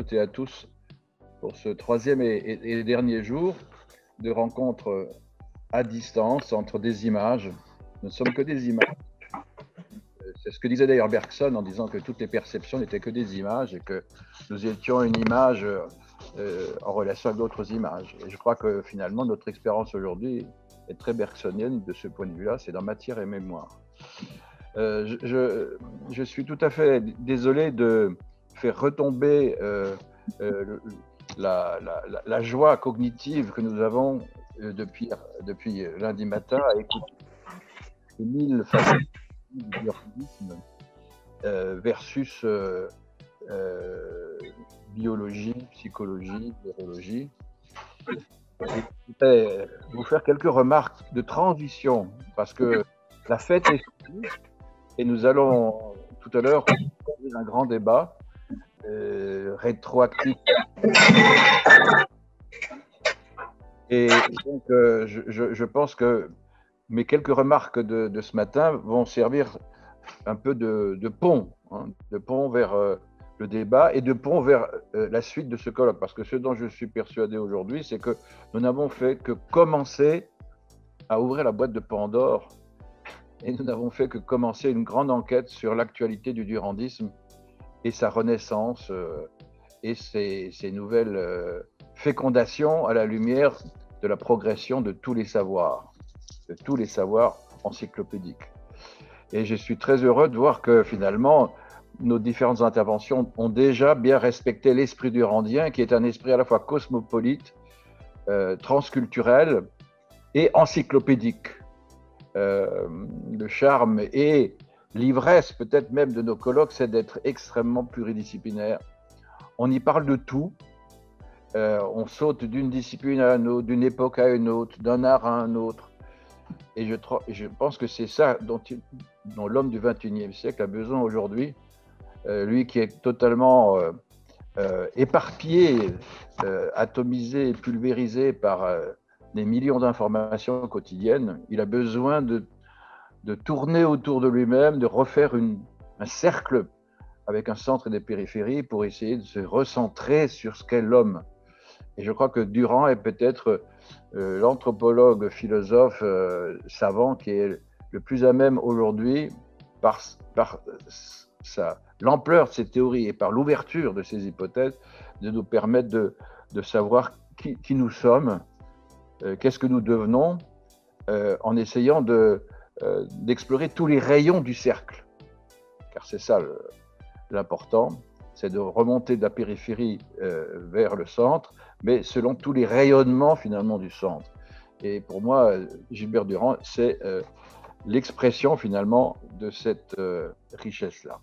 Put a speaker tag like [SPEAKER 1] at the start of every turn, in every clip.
[SPEAKER 1] toutes et à tous pour ce troisième et dernier jour de rencontre à distance entre des images. Nous ne sommes que des images. C'est ce que disait d'ailleurs Bergson en disant que toutes les perceptions n'étaient que des images et que nous étions une image en relation avec d'autres images. Et je crois que finalement notre expérience aujourd'hui est très bergsonienne de ce point de vue-là, c'est dans matière et mémoire. Je suis tout à fait désolé de faire retomber la joie cognitive que nous avons depuis lundi matin à écouter les 1000 facettes du organisme versus biologie, psychologie, neurologie. Je voudrais vous faire quelques remarques de transition parce que la fête est finie et nous allons tout à l'heure avoir un grand débat rétroactif. Et donc, je pense que mes quelques remarques de ce matin vont servir un peu de pont, de pont vers le débat et de pont vers la suite de ce colloque. Parce que ce dont je suis persuadé aujourd'hui, c'est que nous n'avons fait que commencer à ouvrir la boîte de Pandore et nous n'avons fait que commencer une grande enquête sur l'actualité du durandisme et sa renaissance et ses nouvelles fécondations à la lumière de la progression de tous les savoirs encyclopédiques. Et je suis très heureux de voir que finalement, nos différentes interventions ont déjà bien respecté l'esprit durandien, qui est un esprit à la fois cosmopolite, transculturel et encyclopédique. Le charme et l'ivresse peut-être même de nos colloques, c'est d'être extrêmement pluridisciplinaire. On y parle de tout. On saute d'une discipline à une autre, d'une époque à une autre, d'un art à un autre. Et je pense que c'est ça dont l'homme du XXIe siècle a besoin aujourd'hui. Lui qui est totalement éparpillé, atomisé, pulvérisé par des millions d'informations quotidiennes, il a besoin de tourner autour de lui-même, de refaire un cercle avec un centre et des périphéries pour essayer de se recentrer sur ce qu'est l'homme. Et je crois que Durand est peut-être l'anthropologue, philosophe, savant qui est le plus à même aujourd'hui, par l'ampleur de ses théories et par l'ouverture de ses hypothèses, de nous permettre de savoir qui nous sommes, qu'est-ce que nous devenons, en essayant d'explorer tous les rayons du cercle. Car c'est ça l'important, c'est de remonter de la périphérie vers le centre, mais selon tous les rayonnements finalement du centre. Et pour moi, Gilbert Durand, c'est l'expression finalement de cette richesse-là.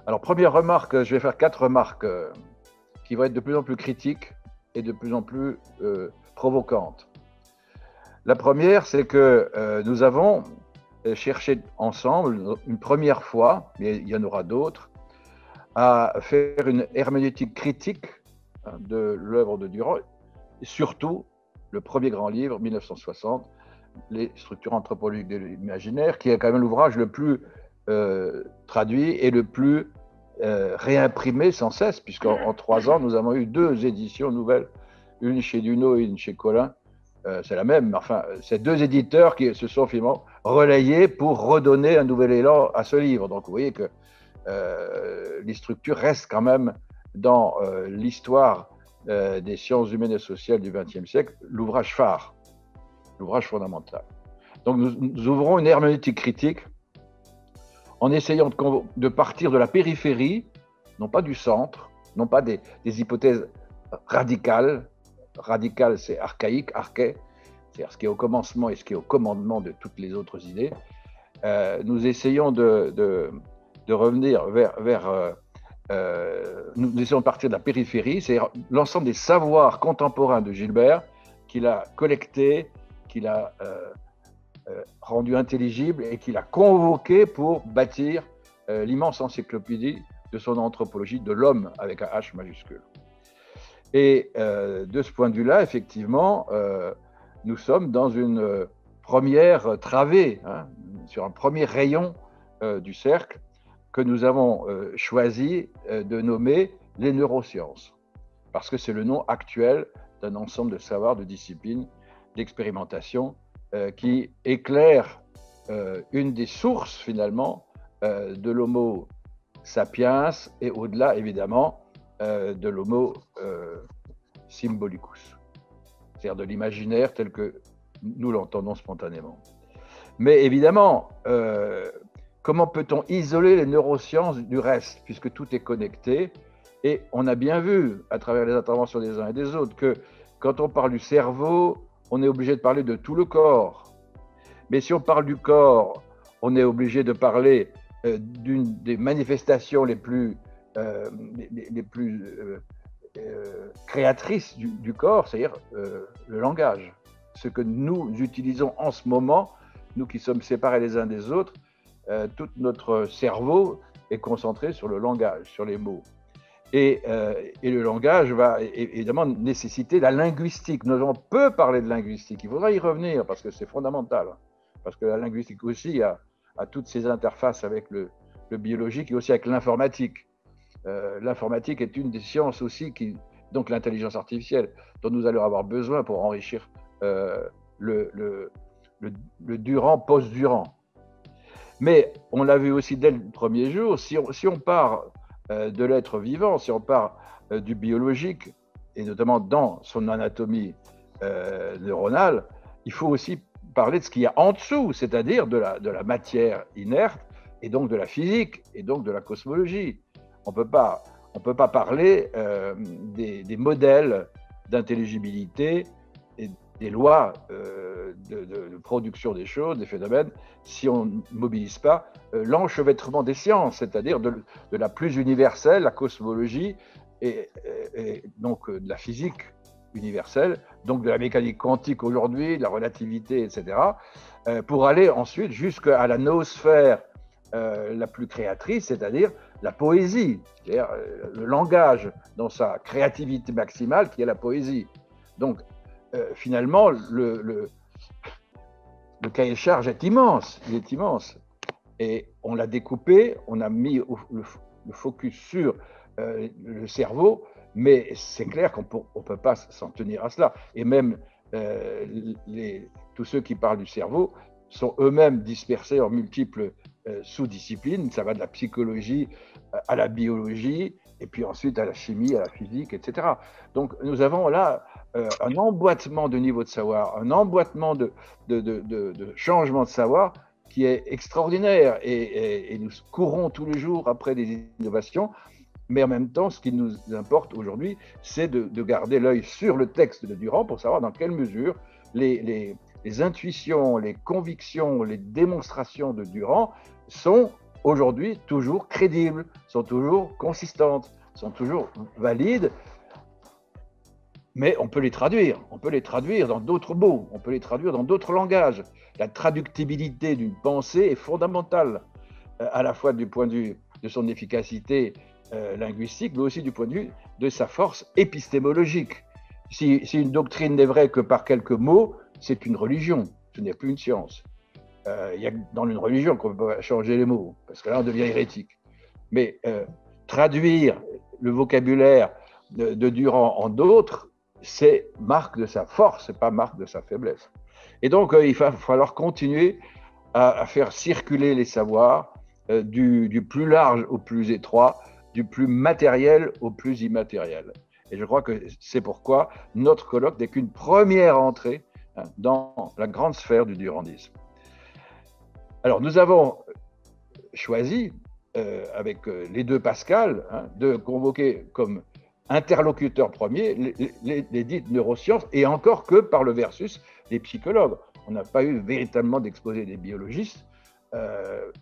[SPEAKER 1] Alors, première remarque, je vais faire 4 remarques qui vont être de plus en plus critiques et de plus en plus provocantes. La première, c'est que nous avons cherché ensemble, une première fois, mais il y en aura d'autres, à faire une herméneutique critique de l'œuvre de Durand, et surtout le premier grand livre, 1960, Les structures anthropologiques de l'imaginaire, qui est quand même l'ouvrage le plus traduit et le plus réimprimé sans cesse, puisqu'en 3 ans, nous avons eu 2 éditions nouvelles, une chez Duno et une chez Collin. C'est la même, enfin, c'est 2 éditeurs qui se sont finalement relayés pour redonner un nouvel élan à ce livre. Donc, vous voyez que les structures restent quand même dans l'histoire des sciences humaines et sociales du XXe siècle, l'ouvrage phare, l'ouvrage fondamental. Donc nous ouvrons une herméneutique critique en essayant de partir de la périphérie, non pas du centre, non pas des hypothèses radicales. Radical, c'est archaïque, arché, c'est-à-dire ce qui est au commencement et ce qui est au commandement de toutes les autres idées. Nous essayons de revenir nous essayons de partir de la périphérie, c'est l'ensemble des savoirs contemporains de Gilbert qu'il a collectés, qu'il a rendu intelligible et qu'il a convoqué pour bâtir l'immense encyclopédie de son anthropologie de l'homme avec un H majuscule. Et de ce point de vue-là, effectivement, nous sommes dans une première travée, sur un premier rayon du cercle que nous avons choisi de nommer les neurosciences, parce que c'est le nom actuel d'un ensemble de savoirs, de disciplines, d'expérimentation qui éclaire une des sources finalement de l'Homo sapiens et au-delà évidemment de l'Homo symbolicus, c'est-à-dire de l'imaginaire tel que nous l'entendons spontanément. Mais évidemment, comment peut-on isoler les neurosciences du reste, puisque tout est connecté? Et on a bien vu, à travers les interventions des uns et des autres, que quand on parle du cerveau, on est obligé de parler de tout le corps. Mais si on parle du corps, on est obligé de parler d'une des manifestations les plus créatrices du corps, c'est-à-dire le langage. Ce que nous utilisons en ce moment, nous qui sommes séparés les uns des autres, tout notre cerveau est concentré sur le langage, sur les mots. Et le langage va évidemment nécessiter la linguistique. On peut parler de linguistique, il faudra y revenir parce que c'est fondamental. Parce que la linguistique aussi a toutes ses interfaces avec le biologique et aussi avec l'informatique. L'informatique est une des sciences aussi, donc l'intelligence artificielle, dont nous allons avoir besoin pour enrichir le Durand post-Durand. Mais on l'a vu aussi dès le premier jour, si on part de l'être vivant, si on part du biologique, et notamment dans son anatomie neuronale, il faut aussi parler de ce qu'il y a en dessous, c'est-à-dire de la matière inerte, et donc de la physique, et donc de la cosmologie. On peut pas parler des modèles d'intelligibilité et des lois de production des choses, des phénomènes, si on ne mobilise pas l'enchevêtrement des sciences, c'est-à-dire de la plus universelle, la cosmologie, et donc de la physique universelle, donc de la mécanique quantique aujourd'hui, de la relativité, etc., pour aller ensuite jusqu'à la noosphère la plus créatrice, c'est-à-dire la poésie, c'est-à-dire le langage dans sa créativité maximale qui est la poésie. Donc, finalement, le cahier de charge est immense, il est immense. Et on l'a découpé, on a mis le focus sur le cerveau, mais c'est clair qu'on ne peut pas s'en tenir à cela. Et même tous ceux qui parlent du cerveau sont eux-mêmes dispersés en multiples sous-disciplines. Ça va de la psychologie à la biologie, et puis ensuite à la chimie, à la physique, etc. Donc nous avons là un emboîtement de niveau de savoir, un emboîtement de changement de savoir qui est extraordinaire. Et nous courons tous les jours après des innovations, mais en même temps, ce qui nous importe aujourd'hui, c'est de garder l'œil sur le texte de Durand pour savoir dans quelle mesure les intuitions, les convictions, les démonstrations de Durand sont aujourd'hui toujours crédibles, sont toujours consistantes, sont toujours valides, mais on peut les traduire dans d'autres mots, on peut les traduire dans d'autres langages. La traductibilité d'une pensée est fondamentale, à la fois du point de vue de son efficacité linguistique, mais aussi du point de vue de sa force épistémologique. Si une doctrine n'est vraie que par quelques mots, c'est une religion, ce n'est plus une science. Il y a dans une religion qu'on peut changer les mots, parce que là on devient hérétique. Mais traduire le vocabulaire de Durand en d'autres, c'est marque de sa force, c'est pas marque de sa faiblesse. Et donc il va falloir continuer à faire circuler les savoirs du plus large au plus étroit, du plus matériel au plus immatériel. Et je crois que c'est pourquoi notre colloque n'est qu'une première entrée dans la grande sphère du durandisme. Alors, nous avons choisi, avec les deux Pascal, de convoquer comme interlocuteurs premiers les dites neurosciences, et encore que par le versus des psychologues. On n'a pas eu véritablement d'exposé des biologistes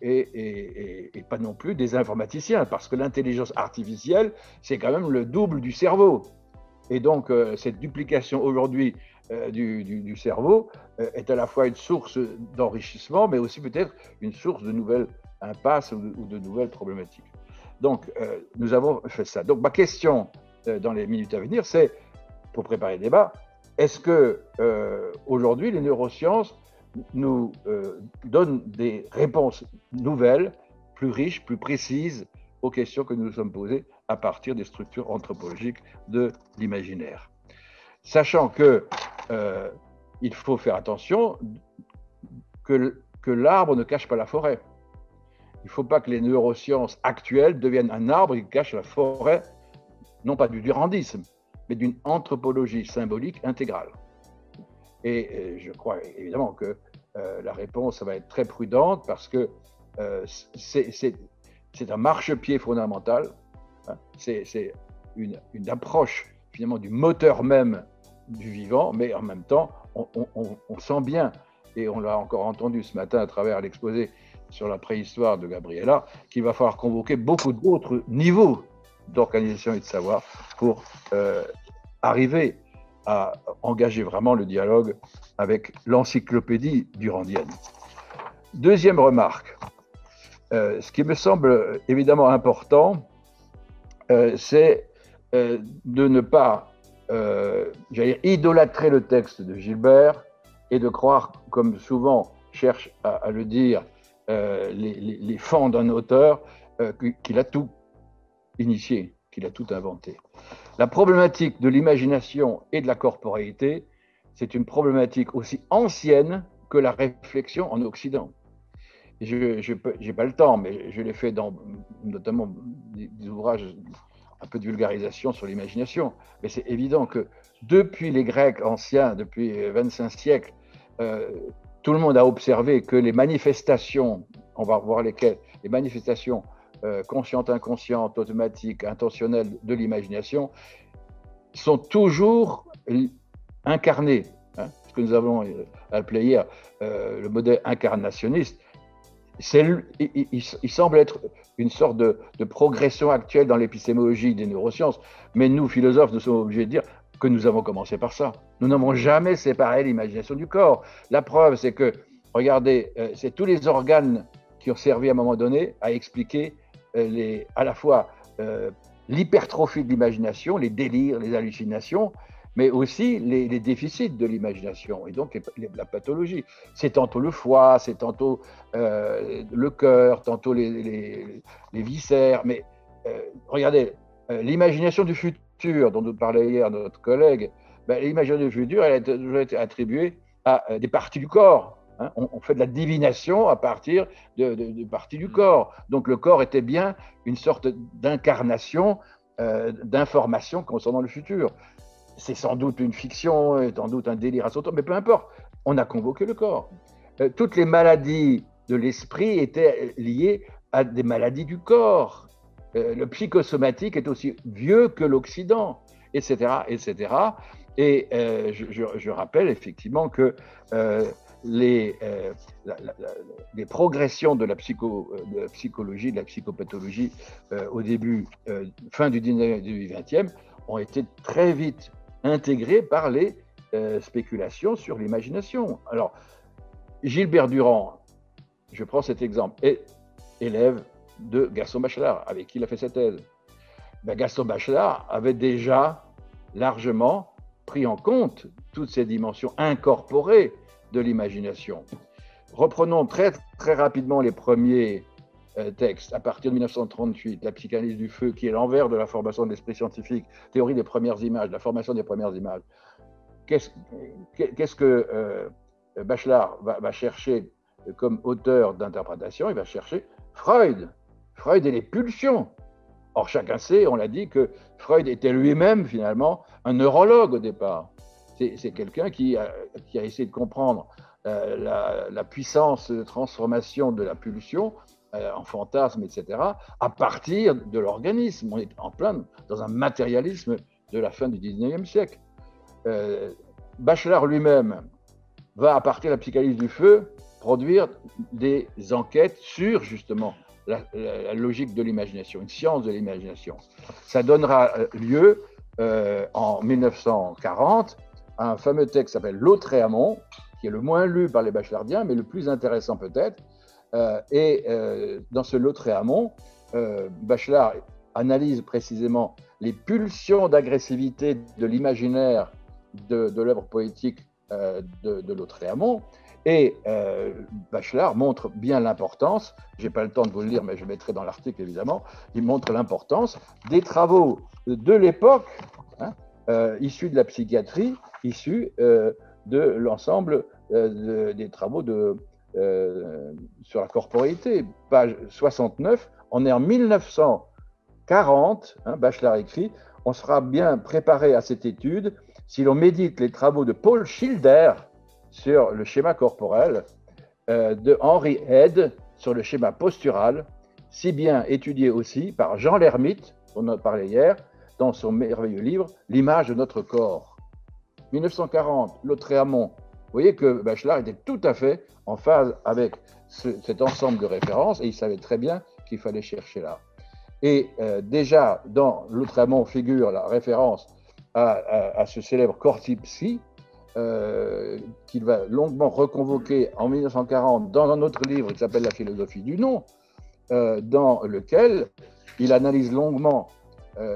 [SPEAKER 1] et pas non plus des informaticiens, parce que l'intelligence artificielle, c'est quand même le double du cerveau. Et donc, cette duplication aujourd'hui du cerveau est à la fois une source d'enrichissement, mais aussi peut-être une source de nouvelles impasses ou de nouvelles problématiques. Donc, nous avons fait ça. Donc, ma question dans les minutes à venir, c'est, pour préparer le débat, est-ce que aujourd'hui les neurosciences nous donnent des réponses nouvelles, plus riches, plus précises aux questions que nous nous sommes posées à partir des structures anthropologiques de l'imaginaire. Sachant que il faut faire attention que l'arbre ne cache pas la forêt. Il ne faut pas que les neurosciences actuelles deviennent un arbre qui cache la forêt, non pas du durandisme, mais d'une anthropologie symbolique intégrale. Et je crois évidemment que la réponse va être très prudente parce que c'est un marchepied fondamental. Hein, c'est une approche finalement du moteur même du vivant, mais en même temps, on sent bien, et on l'a encore entendu ce matin à travers l'exposé sur la préhistoire de Gabriela, qu'il va falloir convoquer beaucoup d'autres niveaux d'organisation et de savoir pour arriver à engager vraiment le dialogue avec l'encyclopédie durandienne. Deuxième remarque, ce qui me semble évidemment important, c'est de ne pas idolâtrer le texte de Gilbert et de croire, comme souvent cherche à le dire les fans d'un auteur, qu'il a tout initié, qu'il a tout inventé. La problématique de l'imagination et de la corporéité, c'est une problématique aussi ancienne que la réflexion en Occident. Je n'ai pas le temps, mais je l'ai fait dans notamment des ouvrages un peu de vulgarisation sur l'imagination. Mais c'est évident que depuis les Grecs anciens, depuis 25 siècles, tout le monde a observé que les manifestations, on va voir lesquelles, les manifestations conscientes, inconscientes, automatiques, intentionnelles de l'imagination sont toujours incarnées. Hein, ce que nous avons appelé hier le modèle incarnationniste. Il semble être une sorte de progression actuelle dans l'épistémologie des neurosciences, mais nous, philosophes, nous sommes obligés de dire que nous avons commencé par ça. Nous n'avons jamais séparé l'imagination du corps. La preuve, c'est que, regardez, c'est tous les organes qui ont servi à un moment donné à expliquer à la fois l'hypertrophie de l'imagination, les délires, les hallucinations, mais aussi les déficits de l'imagination et donc la pathologie. C'est tantôt le foie, c'est tantôt le cœur, tantôt les viscères. Mais regardez, l'imagination du futur dont nous parlait hier notre collègue, l'imagination du futur, elle a toujours été attribuée à des parties du corps. Hein. On fait de la divination à partir de parties du corps. Donc le corps était bien une sorte d'incarnation, d'information concernant le futur. C'est sans doute une fiction, sans doute un délire à son tour, mais peu importe, on a convoqué le corps. Toutes les maladies de l'esprit étaient liées à des maladies du corps. Le psychosomatique est aussi vieux que l'Occident, etc., etc. Et je rappelle effectivement que les progressions de la psychologie, de la psychopathologie au début, fin du 19e et du 20e, ont été très vite intégrées par les spéculations sur l'imagination. Alors, Gilbert Durand, je prends cet exemple, est élève de Gaston Bachelard, avec qui il a fait sa thèse. Gaston Bachelard avait déjà largement pris en compte toutes ces dimensions incorporées de l'imagination. Reprenons très, très rapidement les premiers textes. À partir de 1938, la psychanalyse du feu, qui est l'envers de la formation de l'esprit scientifique, théorie des premières images, la formation des premières images. Qu'est-ce que Bachelard va chercher comme auteur d'interprétation? Il va chercher Freud. Freud et les pulsions. Or, chacun sait, on l'a dit, que Freud était lui-même, finalement, un neurologue au départ. C'est quelqu'un qui a essayé de comprendre la puissance de transformation de la pulsion en fantasme, etc., à partir de l'organisme. On est en plein dans un matérialisme de la fin du 19e siècle. Bachelard lui-même va, à partir de la psychanalyse du feu, produire des enquêtes sur, justement, la logique de l'imagination, une science de l'imagination. Ça donnera lieu, en 1940, à un fameux texte qui s'appelle Lautréamont, qui est le moins lu par les bachelardiens, mais le plus intéressant peut-être. Dans ce Lautréamont, Bachelard analyse précisément les pulsions d'agressivité de l'imaginaire de l'œuvre poétique de Lautréamont. Et Bachelard montre bien l'importance, je n'ai pas le temps de vous le lire, mais je le mettrai dans l'article évidemment, il montre l'importance des travaux de l'époque, hein, issus de la psychiatrie, issus de l'ensemble des travaux sur la corporéité. Page 69, on est en 1940, hein, Bachelard écrit, on sera bien préparé à cette étude si l'on médite les travaux de Paul Schilder sur le schéma corporel, de Henry Head sur le schéma postural, si bien étudié aussi par Jean Lhermitte, dont on a parlé hier, dans son merveilleux livre « L'image de notre corps ». 1940, Lautréamont. Vous voyez que Bachelard était tout à fait en phase avec cet ensemble de références et il savait très bien qu'il fallait chercher là. Et déjà, dans Lautréamont figure la référence à ce célèbre Corti-Psy, qu'il va longuement reconvoquer en 1940 dans un autre livre qui s'appelle La philosophie du nom, dans lequel il analyse longuement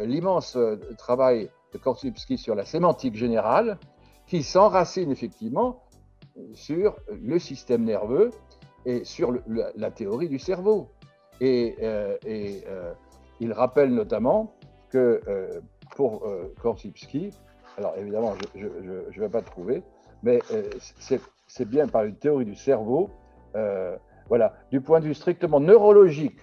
[SPEAKER 1] l'immense travail de Korzybski sur la sémantique générale, qui s'enracine effectivement sur le système nerveux et sur la théorie du cerveau. Et il rappelle notamment que pour Korzybski, alors évidemment je ne vais pas trouver, mais c'est bien par une théorie du cerveau, voilà, du point de vue strictement neurologique,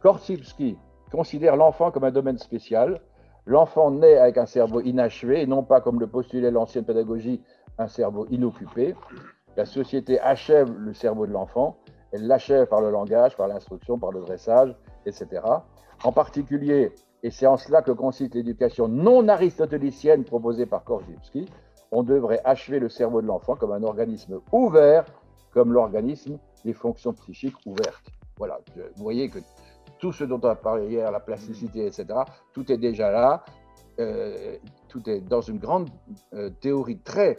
[SPEAKER 1] Korzybski considère l'enfant comme un domaine spécial. L'enfant naît avec un cerveau inachevé et non pas, comme le postulait l'ancienne pédagogie, un cerveau inoccupé. La société achève le cerveau de l'enfant, elle l'achève par le langage, par l'instruction, par le dressage, etc. En particulier, et c'est en cela que consiste l'éducation non aristotélicienne proposée par Korzybski, on devrait achever le cerveau de l'enfant comme un organisme ouvert, comme l'organisme des fonctions psychiques ouvertes. Voilà, vous voyez que tout ce dont on a parlé hier, la plasticité, etc., tout est déjà là, tout est dans une grande théorie très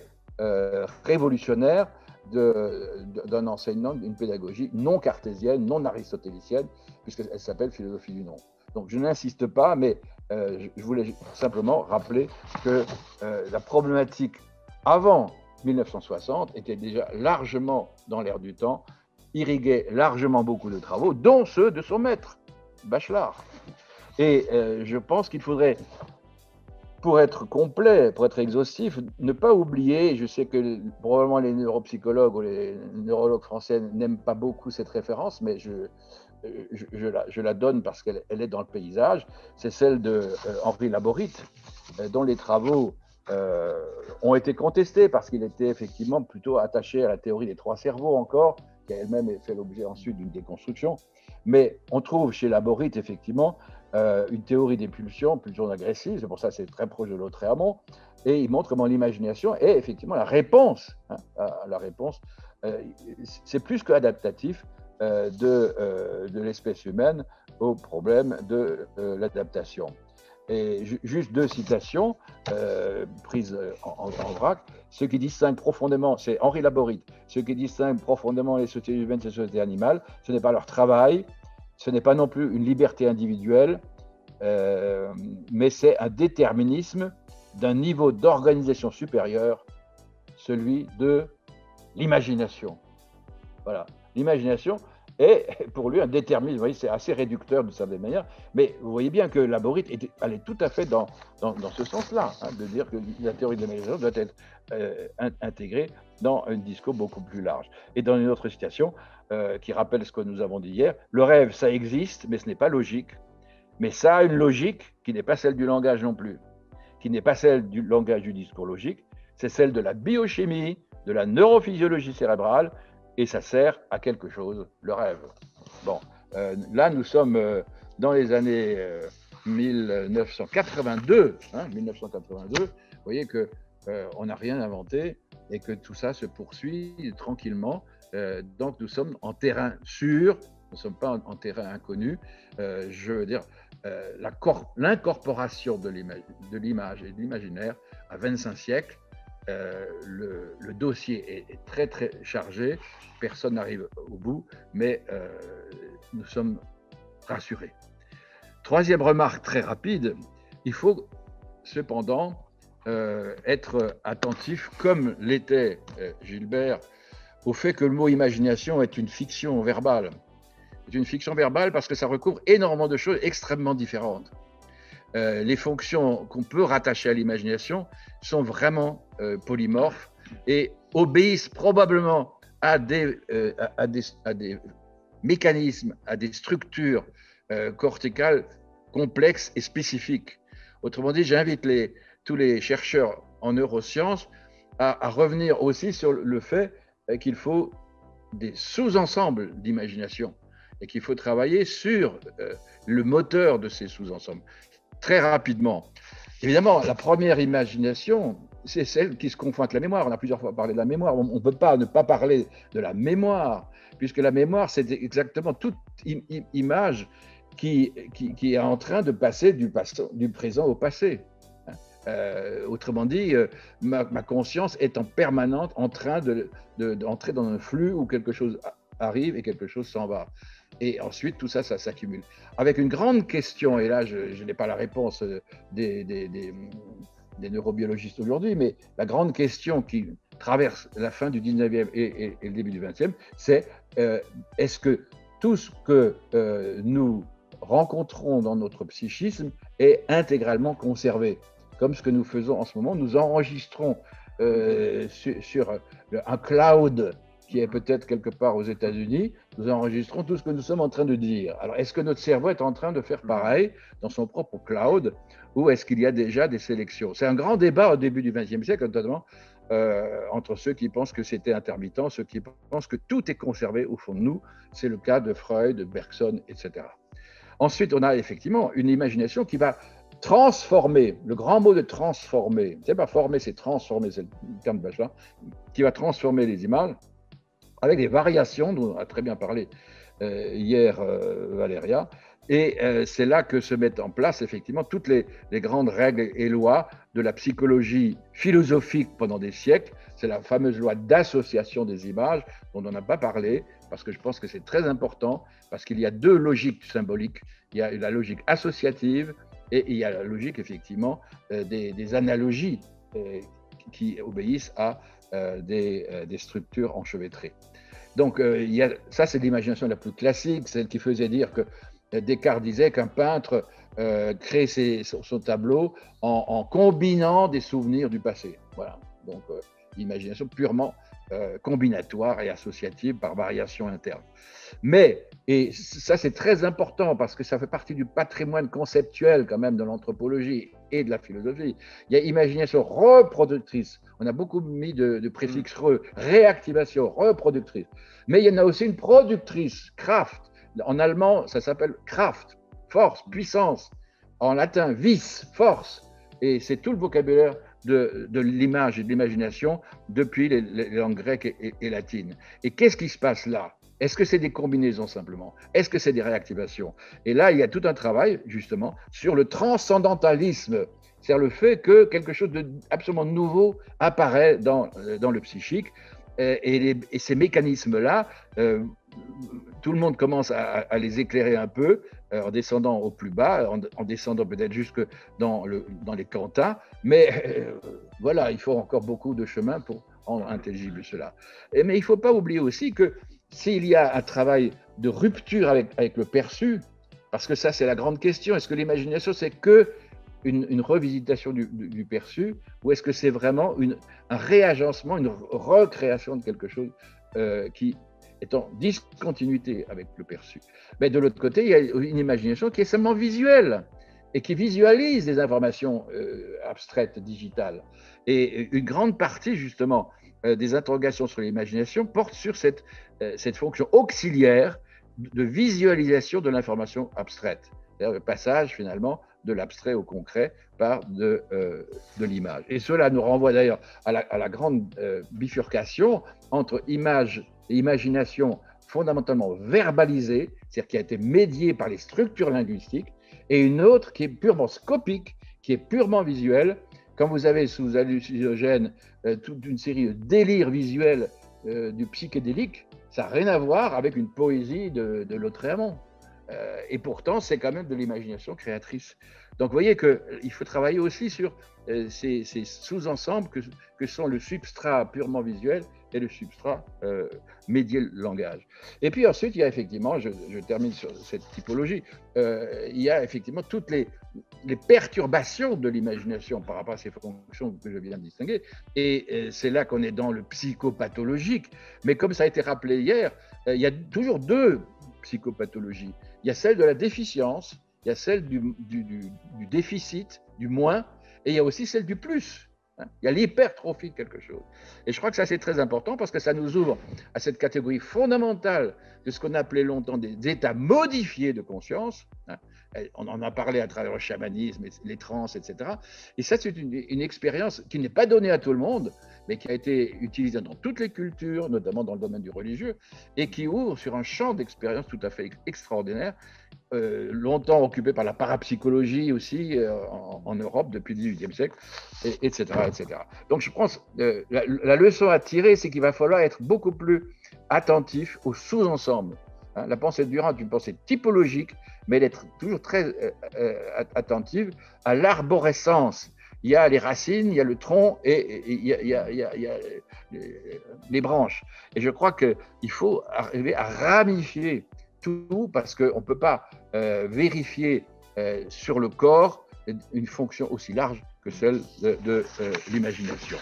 [SPEAKER 1] révolutionnaire d'un enseignement, d'une pédagogie non cartésienne, non aristotélicienne, puisqu'elle s'appelle philosophie du nom. Donc je n'insiste pas, mais je voulais simplement rappeler que la problématique avant 1960 était déjà largement dans l'air du temps, irriguait largement beaucoup de travaux, dont ceux de son maître, Bachelard. Et je pense qu'il faudrait, pour être complet, pour être exhaustif, ne pas oublier, je sais que probablement les neuropsychologues ou les neurologues français n'aiment pas beaucoup cette référence, mais je la donne parce qu'elle est dans le paysage, c'est celle de Henri Laborit, dont les travaux ont été contestés parce qu'il était effectivement plutôt attaché à la théorie des trois cerveaux encore, qui a elle-même fait l'objet ensuite d'une déconstruction. Mais on trouve chez Laborit effectivement une théorie des pulsions agressives, c'est pour ça que c'est très proche de Lautréamont, et il montre comment l'imagination est effectivement la réponse. La réponse, c'est plus qu'adaptatif de l'espèce humaine au problème de l'adaptation. Et juste deux citations prises en vrac. Ce qui distingue profondément, c'est Henri Laborit, ce qui distingue profondément les sociétés humaines et les sociétés animales, ce n'est pas leur travail, ce n'est pas non plus une liberté individuelle, mais c'est un déterminisme d'un niveau d'organisation supérieur, celui de l'imagination. Voilà, l'imagination est pour lui un déterminisme. Vous voyez, c'est assez réducteur de certaine manière, mais vous voyez bien que Laborit allait tout à fait dans ce sens-là, hein, de dire que la théorie de l'imagination doit être intégrée dans un discours beaucoup plus large. Et dans une autre citation qui rappelle ce que nous avons dit hier, le rêve, ça existe, mais ce n'est pas logique. Mais ça a une logique qui n'est pas celle du langage non plus, qui n'est pas celle du langage du discours logique, c'est celle de la biochimie, de la neurophysiologie cérébrale, et ça sert à quelque chose, le rêve. Bon, là nous sommes dans les années 1982, 1982, vous voyez que on n'a rien inventé et que tout ça se poursuit tranquillement. Donc nous sommes en terrain sûr, nous ne sommes pas en terrain inconnu. Je veux dire, l'incorporation de l'image et de l'imaginaire à 25 siècles, le dossier est très très chargé, personne n'arrive au bout, mais nous sommes rassurés. Troisième remarque très rapide, il faut cependant être attentif, comme l'était Gilbert, au fait que le mot imagination est une fiction verbale. C'est une fiction verbale parce que ça recouvre énormément de choses extrêmement différentes. Les fonctions qu'on peut rattacher à l'imagination sont vraiment polymorphes et obéissent probablement à des mécanismes, à des structures corticales complexes et spécifiques. Autrement dit, j'invite tous les chercheurs en neurosciences à revenir aussi sur le fait qu'il faut des sous-ensembles d'imagination et qu'il faut travailler sur le moteur de ces sous-ensembles. Très rapidement. Évidemment, la première imagination, c'est celle qui se confond avec la mémoire. On a plusieurs fois parlé de la mémoire. On ne peut pas ne pas parler de la mémoire, puisque la mémoire, c'est exactement toute image qui est en train de passer du présent au passé. Autrement dit, ma conscience est en permanence en train d'entrer dans un flux où quelque chose arrive et quelque chose s'en va. Et ensuite, tout ça, ça s'accumule. Avec une grande question, et là, je n'ai pas la réponse des neurobiologistes aujourd'hui, mais la grande question qui traverse la fin du 19e et le début du 20e, c'est est-ce que tout ce que nous rencontrons dans notre psychisme est intégralement conservé? Comme ce que nous faisons en ce moment, nous enregistrons sur un cloud qui est peut-être quelque part aux États-Unis, nous enregistrons tout ce que nous sommes en train de dire. Alors, est-ce que notre cerveau est en train de faire pareil dans son propre cloud, ou est-ce qu'il y a déjà des sélections? C'est un grand débat au début du XXe siècle, notamment entre ceux qui pensent que c'était intermittent, ceux qui pensent que tout est conservé au fond de nous. C'est le cas de Freud, de Bergson, etc. Ensuite, on a effectivement une imagination qui va transformer, le grand mot de transformer, c'est pas former, c'est transformer, c'est le terme de Bachelard, qui va transformer les images avec des variations dont on a très bien parlé hier Valéria, et c'est là que se mettent en place effectivement toutes les grandes règles et lois de la psychologie philosophique pendant des siècles. C'est la fameuse loi d'association des images dont on n'a pas parlé, parce que je pense que c'est très important, parce qu'il y a deux logiques symboliques. Il y a la logique associative et il y a la logique effectivement des analogies qui obéissent à des structures enchevêtrées. Donc, ça, c'est l'imagination la plus classique, celle qui faisait dire que Descartes disait qu'un peintre crée son tableau en combinant des souvenirs du passé. Voilà. Donc, l'imagination purement combinatoire et associative par variation interne. Mais, et ça c'est très important parce que ça fait partie du patrimoine conceptuel quand même de l'anthropologie et de la philosophie, il y a imagination reproductrice. On a beaucoup mis de préfixes réactivation, reproductrice. Mais il y en a aussi une productrice, Kraft. En allemand, ça s'appelle Kraft, force, puissance. En latin, vis, force. Et c'est tout le vocabulaire de l'image et de l'imagination depuis les langues grecques et latines. Et qu'est-ce qui se passe là? Est-ce que c'est des combinaisons simplement? Est-ce que c'est des réactivations? Et là, il y a tout un travail, justement, sur le transcendentalisme, c'est-à-dire le fait que quelque chose d'absolument nouveau apparaît dans le psychique. Et ces mécanismes-là, tout le monde commence à les éclairer un peu, en descendant au plus bas, en descendant peut-être jusque dans les cantins, mais voilà, il faut encore beaucoup de chemin pour rendre intelligible cela. Mais il ne faut pas oublier aussi que s'il y a un travail de rupture avec le perçu, parce que ça c'est la grande question, est-ce que l'imagination c'est que une revisitation du perçu, ou est-ce que c'est vraiment un réagencement, une recréation de quelque chose qui est en discontinuité avec le perçu? Mais de l'autre côté, il y a une imagination qui est seulement visuelle et qui visualise des informations abstraites, digitales. Et une grande partie, justement, des interrogations sur l'imagination porte sur cette fonction auxiliaire de visualisation de l'information abstraite. C'est-à-dire le passage, finalement, de l'abstrait au concret par de l'image. Et cela nous renvoie d'ailleurs à la grande bifurcation entre image et imagination fondamentalement verbalisée, c'est-à-dire qui a été médiée par les structures linguistiques, et une autre qui est purement scopique, qui est purement visuelle. Quand vous avez sous hallucinogène toute une série de délires visuels du psychédélique, ça n'a rien à voir avec une poésie de Lautréamont. Et pourtant, c'est quand même de l'imagination créatrice. Donc, vous voyez qu'il faut travailler aussi sur ces sous-ensembles que sont le substrat purement visuel et le substrat médié langage. Et puis ensuite, il y a effectivement, je termine sur cette typologie, il y a effectivement toutes les perturbations de l'imagination par rapport à ces fonctions que je viens de distinguer. Et c'est là qu'on est dans le psychopathologique. Mais comme ça a été rappelé hier, il y a toujours deux psychopathologies. Il y a celle de la déficience, il y a celle du déficit, du moins, et il y a aussi celle du plus. Il y a l'hypertrophie de quelque chose. Et je crois que ça, c'est très important parce que ça nous ouvre à cette catégorie fondamentale de ce qu'on appelait longtemps des états modifiés de conscience. On en a parlé à travers le chamanisme, les trans, etc. Et ça, c'est une expérience qui n'est pas donnée à tout le monde, mais qui a été utilisée dans toutes les cultures, notamment dans le domaine du religieux, et qui ouvre sur un champ d'expérience tout à fait extraordinaire, longtemps occupé par la parapsychologie aussi en Europe depuis le XVIIIe siècle, etc., etc. Donc je pense la leçon à tirer, c'est qu'il va falloir être beaucoup plus attentif aux sous-ensembles. La pensée de Durand est une pensée typologique, mais elle est toujours très attentive à l'arborescence. Il y a les racines, il y a le tronc et il y a les branches. Et je crois qu'il faut arriver à ramifier tout parce qu'on ne peut pas vérifier sur le corps une fonction aussi large que celle de l'imagination.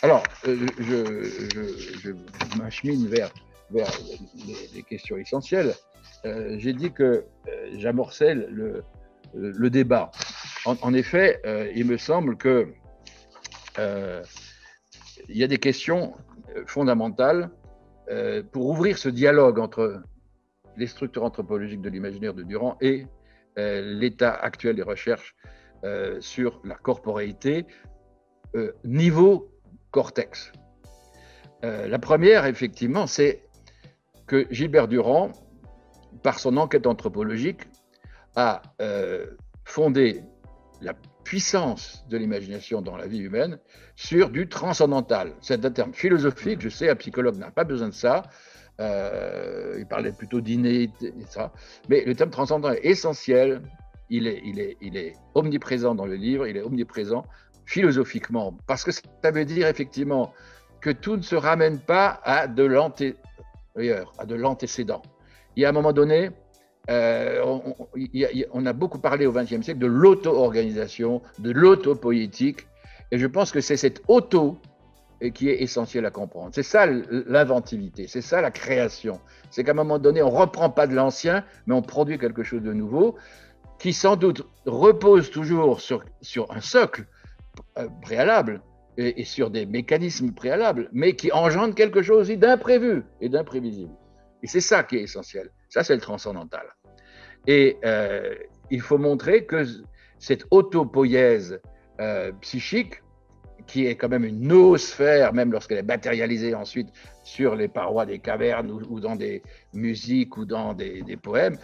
[SPEAKER 1] Alors, je m'achemine vers les questions essentielles. J'ai dit que j'amorçais le débat. En effet, il me semble que il y a des questions fondamentales pour ouvrir ce dialogue entre les structures anthropologiques de l'imaginaire de Durand et l'état actuel des recherches sur la corporéité niveau cortex. La première, effectivement, c'est que Gilbert Durand, par son enquête anthropologique, a fondé la puissance de l'imagination dans la vie humaine sur du transcendantal. C'est un terme philosophique, je sais, un psychologue n'a pas besoin de ça. Il parlait plutôt d'inné, etc. Mais le terme transcendantal est essentiel, il est omniprésent dans le livre, il est omniprésent philosophiquement, parce que ça veut dire effectivement que tout ne se ramène pas à de l'antécédent. Il y a un moment donné, on a beaucoup parlé au XXe siècle de l'auto-organisation, de l'auto-poétique, et je pense que c'est cette auto qui est essentielle à comprendre. C'est ça l'inventivité, c'est ça la création. C'est qu'à un moment donné, on ne reprend pas de l'ancien, mais on produit quelque chose de nouveau qui sans doute repose toujours sur un socle préalable et sur des mécanismes préalables, mais qui engendre quelque chose d'imprévu et d'imprévisible. Et c'est ça qui est essentiel. Ça, c'est le transcendantal. Et il faut montrer que cette autopoïèse psychique, qui est quand même une noosphère, même lorsqu'elle est matérialisée ensuite sur les parois des cavernes ou dans des musiques ou dans des poèmes,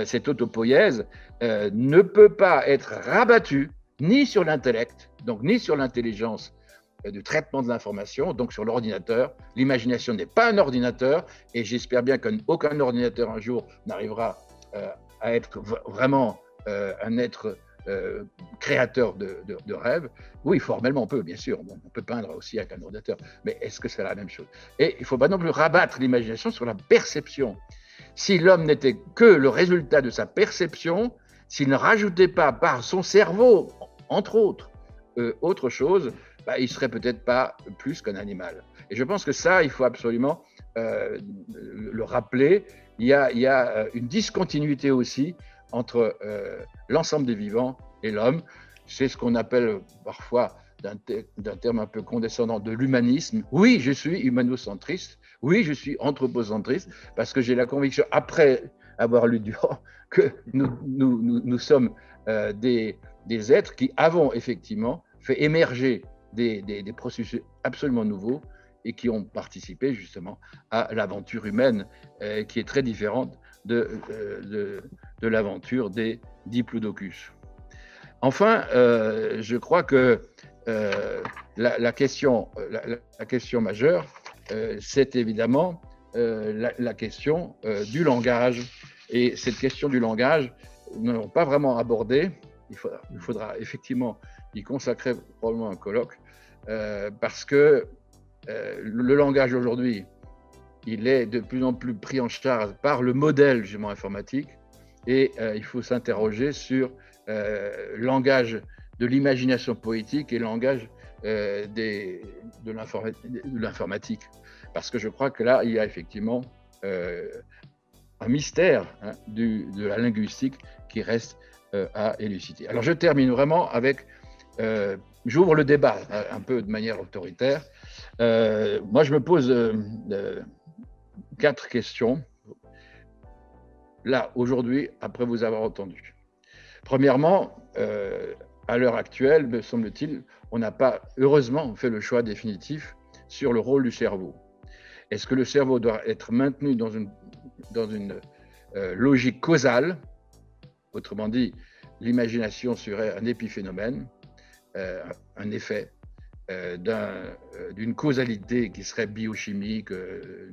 [SPEAKER 1] cette autopoïèse ne peut pas être rabattue ni sur l'intellect, donc ni sur l'intelligence du traitement de l'information, donc sur l'ordinateur. L'imagination n'est pas un ordinateur, et j'espère bien qu'aucun ordinateur un jour n'arrivera à être vraiment un être créateur de rêves. Oui, formellement on peut, bien sûr, on peut peindre aussi avec un ordinateur, mais est-ce que c'est la même chose? Et il ne faut pas non plus rabattre l'imagination sur la perception. Si l'homme n'était que le résultat de sa perception, s'il ne rajoutait pas par son cerveau, entre autres, autre chose, il ne serait peut-être pas plus qu'un animal. Et je pense que ça, il faut absolument le rappeler. Il y a une discontinuité aussi entre l'ensemble des vivants et l'homme. C'est ce qu'on appelle parfois, d'un terme un peu condescendant, de l'humanisme. Oui, je suis humanocentriste. Oui, je suis anthropocentriste, parce que j'ai la conviction, après avoir lu Durand, que nous sommes des êtres qui avons effectivement fait émerger des processus absolument nouveaux et qui ont participé justement à l'aventure humaine qui est très différente de l'aventure des diplodocus. Enfin, je crois que la question majeure, c'est évidemment la question du langage Et cette question du langage, nous n'avons pas vraiment abordé. Il faudra effectivement y consacrer probablement un colloque, parce que le langage aujourd'hui, il est de plus en plus pris en charge par le modèle justement informatique, et il faut s'interroger sur le langage de l'imagination poétique et le langage de l'informatique. Parce que je crois que là, il y a effectivement un mystère de la linguistique qui reste à élucider. Alors je termine vraiment avec, j'ouvre le débat un peu de manière autoritaire. Moi, je me pose 4 questions, là, aujourd'hui, après vous avoir entendu. Premièrement, à l'heure actuelle, me semble-t-il, on n'a pas, heureusement, fait le choix définitif sur le rôle du cerveau. Est-ce que le cerveau doit être maintenu dans une logique causale? Autrement dit, l'imagination serait un épiphénomène, un effet d'une causalité qui serait biochimique,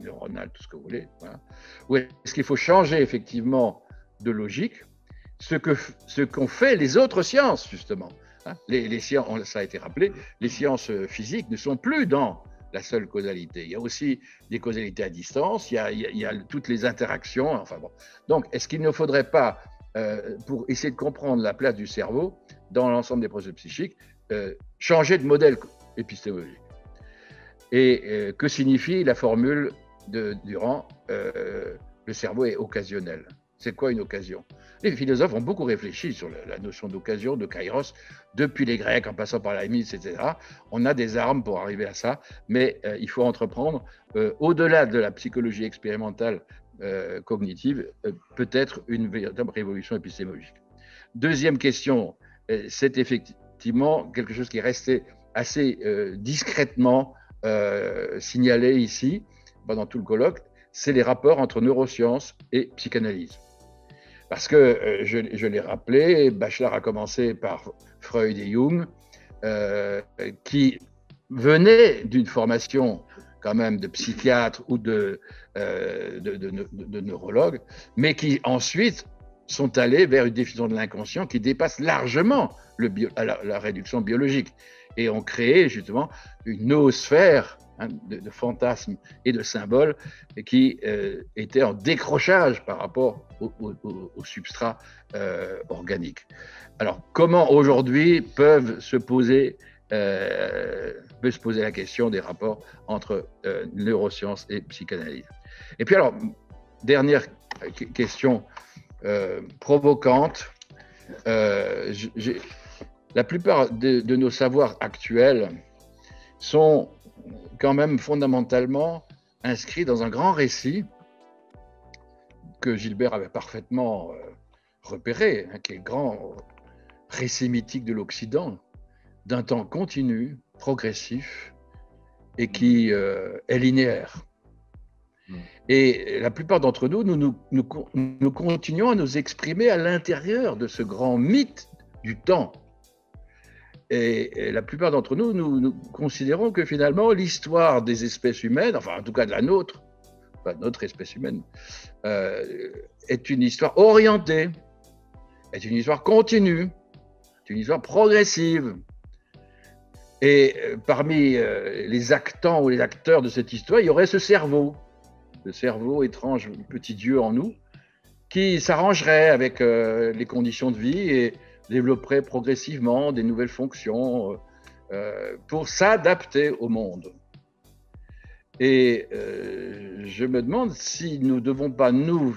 [SPEAKER 1] neuronale, tout ce que vous voulez. Voilà. Ou est-ce qu'il faut changer effectivement de logique, ce qu'ont fait les autres sciences, justement, hein? Les sciences, ça a été rappelé, les sciences physiques ne sont plus dans la seule causalité. Il y a aussi des causalités à distance, il y a toutes les interactions, enfin bon. Donc, est-ce qu'il ne faudrait pas, pour essayer de comprendre la place du cerveau dans l'ensemble des processus psychiques, changer de modèle épistémologique? Et que signifie la formule de Durand, le cerveau est occasionnel? C'est quoi une occasion? Les philosophes ont beaucoup réfléchi sur la notion d'occasion, de kairos, depuis les Grecs, en passant par Leibniz, etc. On a des armes pour arriver à ça, mais il faut entreprendre, au-delà de la psychologie expérimentale cognitive, peut-être une véritable révolution épistémologique. Deuxième question, c'est effectivement quelque chose qui est resté assez discrètement signalé ici, pendant tout le colloque, c'est les rapports entre neurosciences et psychanalyse. Parce que, je l'ai rappelé, Bachelard a commencé par Freud et Jung, qui venaient d'une formation quand même de psychiatre ou de neurologue, mais qui ensuite sont allés vers une définition de l'inconscient qui dépasse largement la réduction biologique, et ont créé justement une noosphère de fantasmes et de symboles qui étaient en décrochage par rapport au substrat organique. Alors, comment aujourd'hui peut se poser la question des rapports entre neurosciences et psychanalyse? Et puis alors, dernière question provocante. La plupart de nos savoirs actuels sont quand même fondamentalement inscrits dans un grand récit que Gilbert avait parfaitement repéré, qui est le grand récit mythique de l'Occident, d'un temps continu, progressif, et qui est linéaire. Et la plupart d'entre nous, nous continuons à nous exprimer à l'intérieur de ce grand mythe du temps. Et la plupart d'entre nous, nous considérons que finalement, l'histoire des espèces humaines, enfin en tout cas de la nôtre, enfin notre espèce humaine, est une histoire orientée, est une histoire continue, est une histoire progressive. Et parmi les actants ou les acteurs de cette histoire, il y aurait ce cerveau étrange, petit Dieu en nous, qui s'arrangerait avec les conditions de vie et développerait progressivement des nouvelles fonctions pour s'adapter au monde. Et je me demande si nous ne devons pas, nous,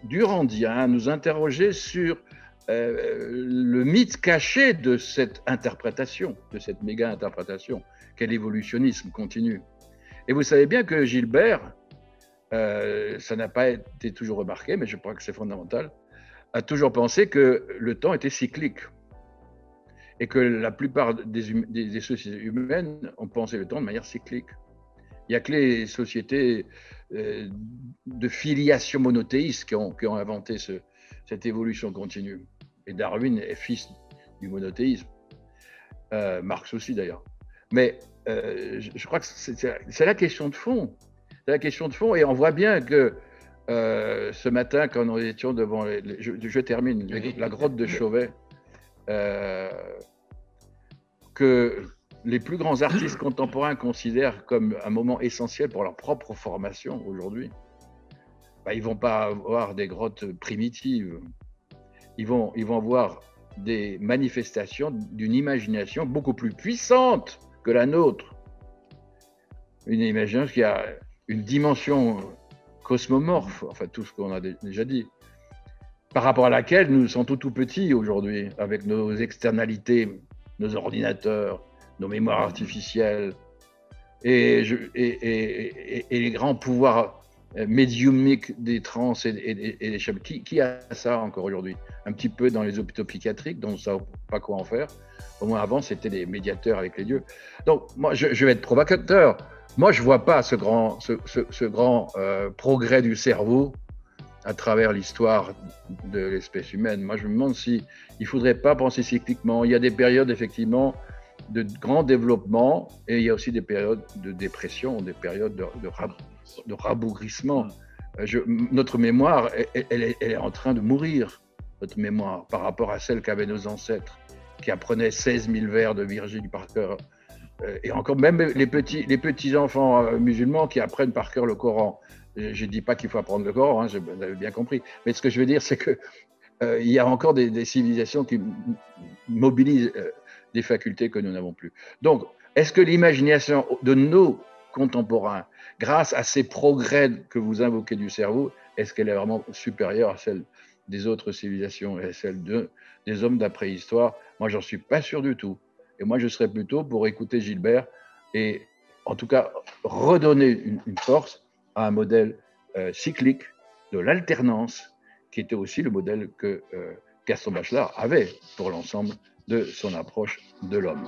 [SPEAKER 1] Durandiens, nous interroger sur le mythe caché de cette interprétation, de cette méga-interprétation, qu'est l'évolutionnisme continu. Et vous savez bien que Gilbert, ça n'a pas été toujours remarqué, mais je crois que c'est fondamental, a toujours pensé que le temps était cyclique et que la plupart des sociétés humaines ont pensé le temps de manière cyclique. Il n'y a que les sociétés de filiation monothéiste qui ont inventé cette évolution continue. Et Darwin est fils du monothéisme. Marx aussi d'ailleurs. Mais je crois que c'est la question de fond. C'est la question de fond, et on voit bien que ce matin, quand nous étions devant, je termine, la grotte de Chauvet, que les plus grands artistes contemporains considèrent comme un moment essentiel pour leur propre formation aujourd'hui, bah, ils ne vont pas avoir des grottes primitives. Ils vont avoir des manifestations d'une imagination beaucoup plus puissante que la nôtre. Une imagination qui a une dimension cosmomorphe, enfin tout ce qu'on a déjà dit, par rapport à laquelle nous sommes tout petits aujourd'hui, avec nos externalités, nos ordinateurs, nos mémoires artificielles et les grands pouvoirs médiumiques des trans et des chemins. Qui a ça encore aujourd'hui? Un petit peu dans les hôpitaux psychiatriques, dont on ne sait pas quoi en faire. Au moins avant, c'était des médiateurs avec les dieux. Donc, moi, je vais être provocateur. Moi, je ne vois pas ce grand progrès du cerveau à travers l'histoire de l'espèce humaine. Moi, je me demande si il ne faudrait pas penser cycliquement. Il y a des périodes, effectivement, de grand développement et il y a aussi des périodes de dépression, des périodes de rabougrissement. Notre mémoire, elle est en train de mourir, notre mémoire, par rapport à celle qu'avaient nos ancêtres, qui apprenaient 16 000 vers de Virgile par cœur. Et encore, même les petits enfants musulmans qui apprennent par cœur le Coran. Je ne dis pas qu'il faut apprendre le Coran, hein, vous avez bien compris. Mais ce que je veux dire, c'est qu'il y a encore des civilisations qui mobilisent des facultés que nous n'avons plus. Donc, est-ce que l'imagination de nos contemporains, grâce à ces progrès que vous invoquez du cerveau, est-ce qu'elle est vraiment supérieure à celle des autres civilisations et à celle des hommes d'après-histoire? Moi, j'en suis pas sûr du tout. Et moi, je serais plutôt pour écouter Gilbert et, en tout cas, redonner une force à un modèle cyclique de l'alternance, qui était aussi le modèle que Gaston Bachelard avait pour l'ensemble de son approche de l'homme.